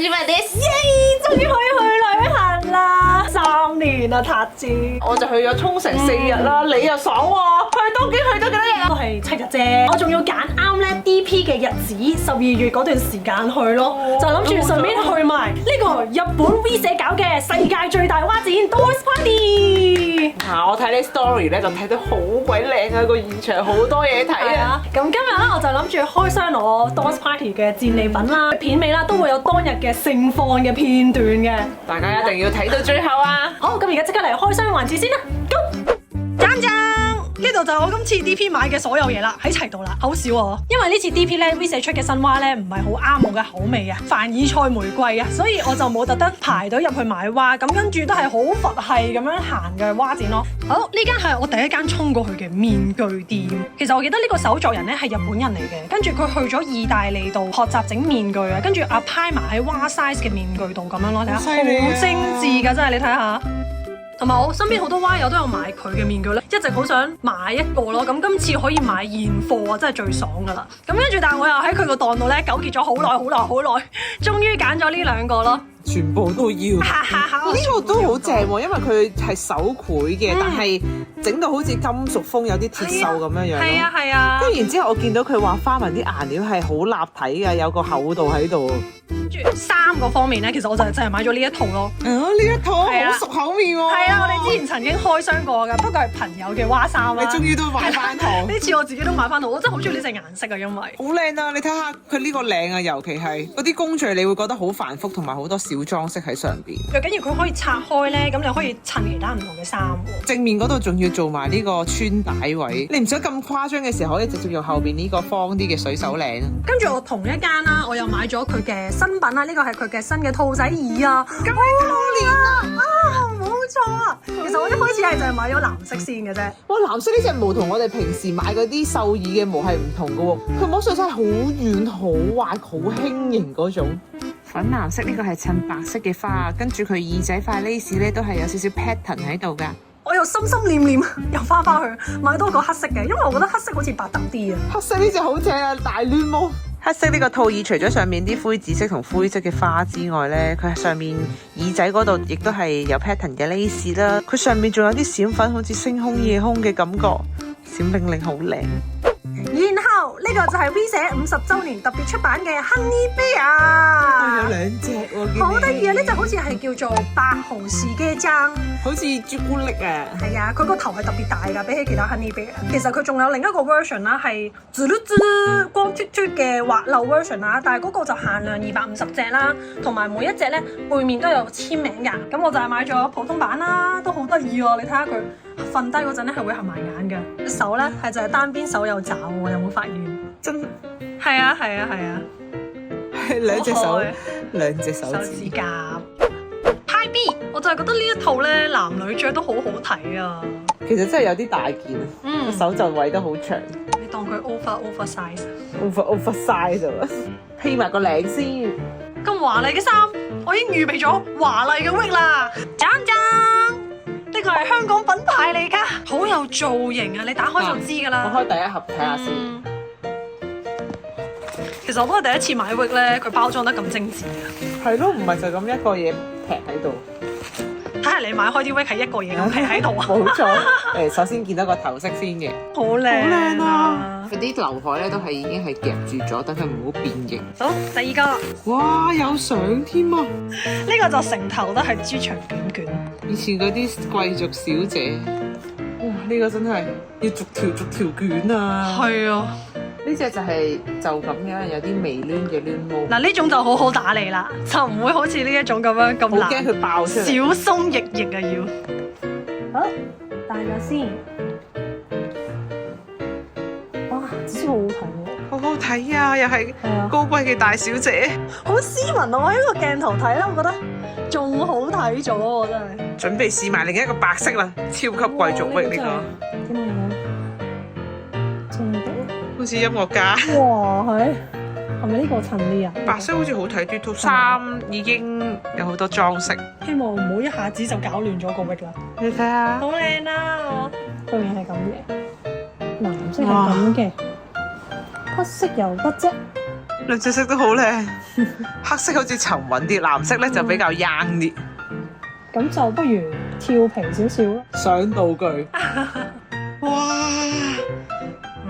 始まりです。耶！終於可以去旅行啦！3年啦，塔子。我就去咗沖繩4日啦，你又爽喎，去東京去咗幾多日啊？都係7日啫，我仲要揀啱咧 DP 嘅日子，12月嗰段時間去咯，就諗住順便去埋呢個日本 V 社搞嘅世界最大蛙展 Doors Party。我睇你 story 咧就睇到好鬼靚啊，個現場好多嘢睇啊！咁今日咧我就諗住開箱我 Doors Party 嘅戰利品啦，片尾啦都會有當日嘅盛況嘅片段嘅，大家一定要睇到最後啊！好，咁而家即刻嚟開箱環節先啦 ，Go！讚讚！呢度就係我今次 DP 買嘅所有嘢啦，喺齊度啦，好少喎。因為呢次 DP 咧 V 社出嘅新蛙咧唔係好啱我嘅口味啊，凡爾賽玫瑰啊，所以我就冇特登排隊入去買蛙，咁跟住都係好佛系咁樣行嘅蛙展咯。好，呢間係我第一間衝過去嘅面具店。其實我記得呢個手作人咧係日本人嚟嘅，跟住佢去咗意大利度學習整面具啊，跟住 apply 埋喺蛙 size 嘅面具度咁樣咯，睇下好精緻㗎，真係你睇下。同埋我身邊好多蛙友都有買佢嘅面具咧，一直好想買一個咯。咁今次可以買現貨啊，真係最爽噶啦！咁跟住，但係我又喺佢個檔度咧糾結咗好耐，終於揀咗呢兩個咯。全部都要，呢個都好正喎，因為佢係手繪嘅，但係整到好似金屬風，有啲鐵鏽咁樣樣咯。係啊。跟住然之後，我見到佢話花紋啲顏料係好立體嘅，有個厚度喺度。跟住衫嗰方面咧，其實我就係買咗呢一套咯。呢一套好熟口面喎。係啊，我哋之前曾經開箱過㗎，不過係朋友嘅蛙衫啊。你終於都買翻套。呢次我自己都買翻套，我真係好中意呢隻顏色啊，因為好靚啊！你睇下佢呢個領啊，尤其係嗰啲工序，你會覺得好繁複，同埋好多小裝飾喺上邊。最緊要佢可以拆開咧，咁你可以襯其他唔同嘅衫喎。正面嗰度仲要做埋呢個穿帶位，你唔想咁誇張嘅時候，可以直接用後邊呢個方啲嘅水手領。跟住我同一間啦，我又買咗佢嘅新品啦，呢個係佢嘅新嘅兔仔椅啊，咁多年啦，冇錯啊。其實我一開始係就係買咗藍色先嘅啫。哇，藍色呢隻毛同我哋平時買嗰啲獸椅嘅毛係唔同嘅喎，佢摸上真係好軟、好滑、好輕盈嗰種。粉藍色呢個係襯白色嘅花，跟住佢耳仔塊 lace 咧都係有少少 pattern 喺度㗎。我又心心念念又翻去買多個黑色嘅，因為我覺得黑色好似百搭啲啊。黑色呢隻好正啊，大攣毛。黑色呢個套耳除咗上面啲灰紫色同灰色嘅花之外咧，佢上面耳仔嗰度亦都係有 pattern 嘅 lace 啦。佢上面仲有啲閃粉，好似星空夜空嘅感覺，閃靈靈好靚。然後呢個就係 V 社50週年特別出版嘅 Honey Bear，有2隻喎，好得意啊！呢隻好似係叫做白紅士嘅章，好似朱古力啊。係啊，佢個頭係特別大㗎，比起其他 Honey Bear。其實佢仲有另一個 version 啦，係滋嚕滋嚕光脫脫嘅滑溜 version 啦，但係嗰個就限量250隻啦，同埋每一隻咧背面都有簽名㗎。咁我就係買咗普通版啦，都好得意喎！你睇下佢瞓低嗰陣咧係會合埋眼嘅，手咧係就係單邊手有爪喎，有冇發現？真係啊，兩隻手，兩隻手指甲。High B， 我就係覺得呢一套咧男女着都好好睇啊。其實真係有啲大件，個手就圍得好長。你當佢 oversize。oversize 啊！披埋個領先。咁華麗嘅衫，我已經預備咗華麗嘅 wig 啦。讚讚，呢個係香港品牌嚟㗎，好有造型啊！你打開就知㗎啦。我開第一盒睇下先。其實我都係第一次買 wig 咧，佢包裝得咁精緻啊！係咯，唔係就咁一個嘢劈喺度。睇下你買開啲 wig 係一個嘢咁劈喺度啊！冇錯。首先見到個頭飾先嘅，好靚啊！佢啲劉海咧都係已經係夾住咗，等佢唔好變形。好，第二個。哇，有相添啊！呢個就成頭都係豬腸卷卷。以前嗰啲貴族小姐，哇！呢個真係要逐條捲啊！係啊。呢隻就係就咁樣有啲微攣嘅攣毛。嗱，呢種就好好打理啦，就唔會好似呢一種咁樣咁難。好驚佢爆出嚟。小心翼翼啊要。好，戴咗先。哇，真係好好睇喎！好好睇啊，又係高貴嘅大小姐。好斯文啊！我喺個鏡頭睇啦，我覺得仲好睇咗喎，真係。準備試埋另一個白色啦，超級貴族域呢個。點樣？好似音樂家。哇，係咪呢個襯啲啊？白色好似好睇啲，套衫已經有好多裝飾。希望唔好一下子就搞亂咗個域啦。你睇下，好靚啦！對面係咁嘅，藍色係咁嘅，黑色又得啫。兩隻色都好靚，黑色好似沉穩啲，藍色咧就比較 young 啲。咁就不如跳皮少少咯。上道具，哇，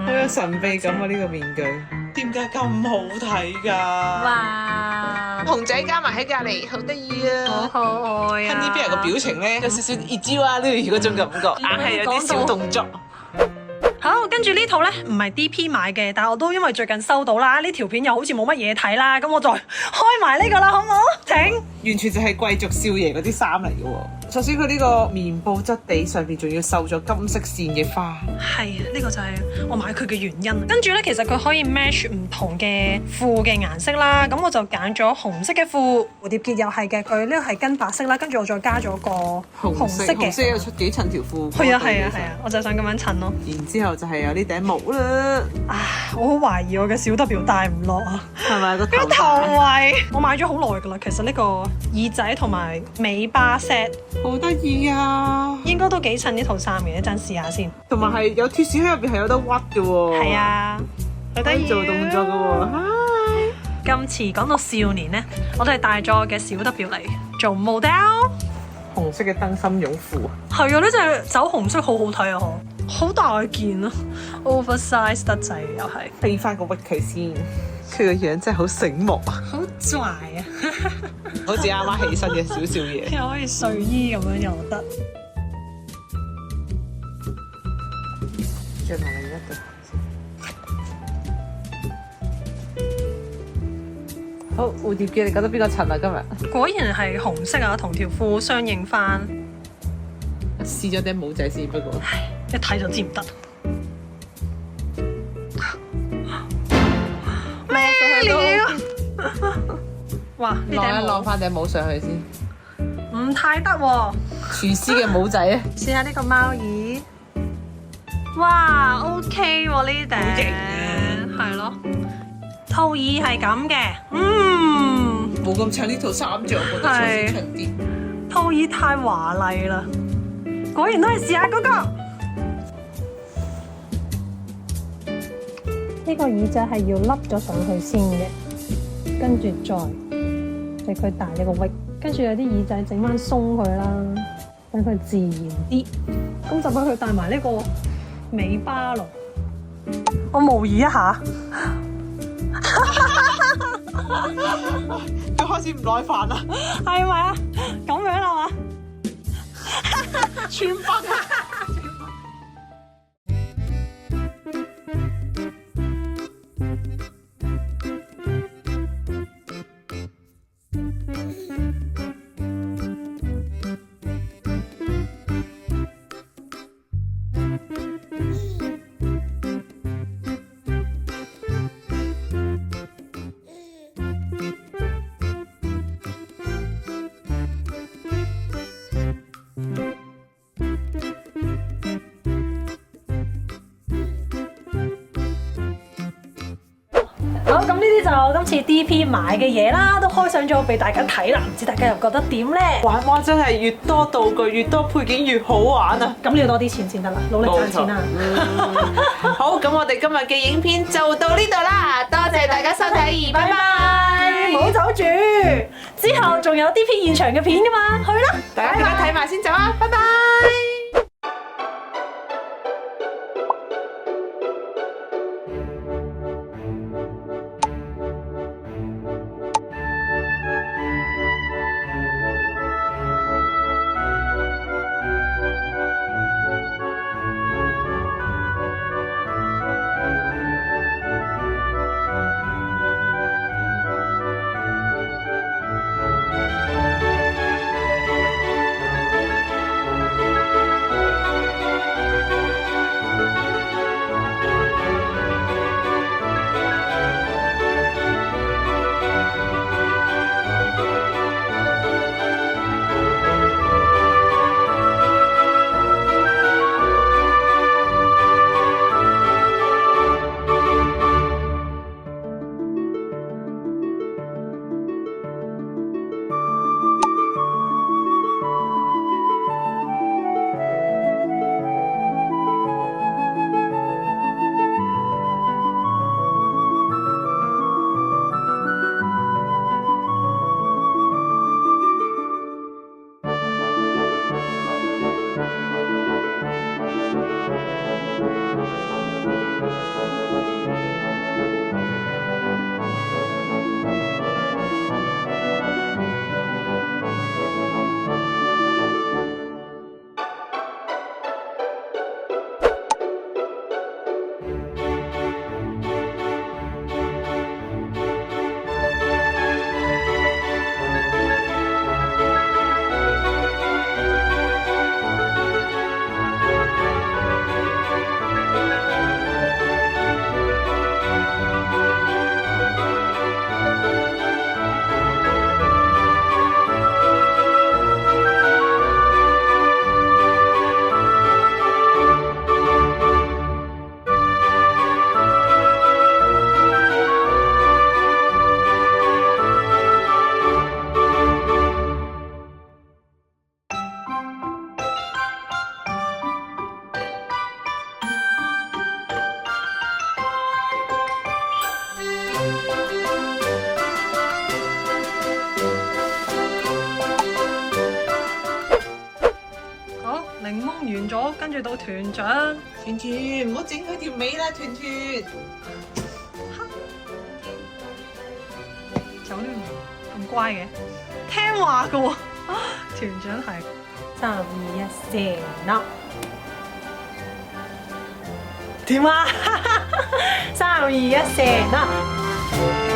好有神秘感啊！呢個面具點解咁好睇㗎？哇！熊仔加埋喺隔離，好得意啊！好可愛啊！呢邊人個表情咧有少少熱焦啊呢嗰種感覺，硬係有啲小動作。好，跟住呢套咧唔係 DP 買嘅，但係我都因為最近收到啦，呢條片又好似冇乜嘢睇啦，咁我再開埋呢個啦，好唔好？請。完全就係貴族少爺嗰啲衫嚟嘅喎。首先佢呢個棉布質地上邊仲要繡咗金色線嘅花。係啊，呢個就係我買佢嘅原因。跟住咧，其實佢可以 match 唔同嘅褲嘅顏色啦。咁我就揀咗紅色嘅褲，蝴蝶結又係嘅。佢呢個係跟白色啦，跟住我再加咗個紅色嘅。紅色有出幾層條褲。係啊，我就想咁樣襯咯。然之後就係有呢頂帽啦。我好懷疑我嘅小 W 戴唔落啊。係咪個頭圍？我買咗好耐㗎啦。其實呢個耳仔同埋尾巴 set。好得意啊！應該都幾襯呢套衫嘅，一陣試下先。同埋係有貼士喺入邊係有得屈嘅喎。係啊，好得意做動作嘅喎。今次講到少年呢，我都係帶咗我嘅小 W 嚟做 model。紅色嘅燈芯絨褲。係啊，呢隻酒紅色好好睇啊！好大件啊 ，oversize 得滯又係。俾翻個屈佢先，佢個樣真係好醒目啊！好拽啊！好似啱啱起身嘅少少嘢，又可以睡衣咁樣又得。着埋另一對鞋先。好，蝴蝶結，你覺得邊個襯啊？今日果然係紅色啊，同條褲相應翻。試咗頂帽仔先，不過一睇就知唔得。咩料？哇！呢頂帽攞翻頂帽上去先，唔太得喎。廚師嘅帽仔啊！試下呢個貓耳。哇，OK 喎呢頂，好型啊！係咯，套耳係咁嘅，冇咁襯呢套衫着，我覺得先襯啲。套耳太華麗啦，果然都係試下嗰個。呢個耳仔係要笠咗上去先嘅，跟住再俾佢戴呢個 wig，跟住有啲耳仔整翻鬆佢啦，等佢自然啲。咁就俾佢戴埋呢個尾巴咯。我模擬一下，佢開始唔耐煩啦，係咪啊？咁樣啦嘛？穿崩啊！好，咁呢啲就我今次 DP 買嘅嘢啦，都開上咗俾大家睇啦，唔知大家又覺得點呢？玩娃真係越多道具越多配件越好玩啊！咁你要多啲錢先得啦，努力賺錢啦！好，咁我哋今日嘅影片就到呢度啦，多謝大家收睇，拜拜！唔好走住，之後仲有 DP 現場嘅片噶嘛，去啦！大家記得睇埋先走啊，拜拜！完咗，跟住到團長。團團唔好整佢條尾啦，團團。走呢咁乖嘅，聽話嘅喎。團長係3、2、1，射啦！點啊？3、2、1，射啦！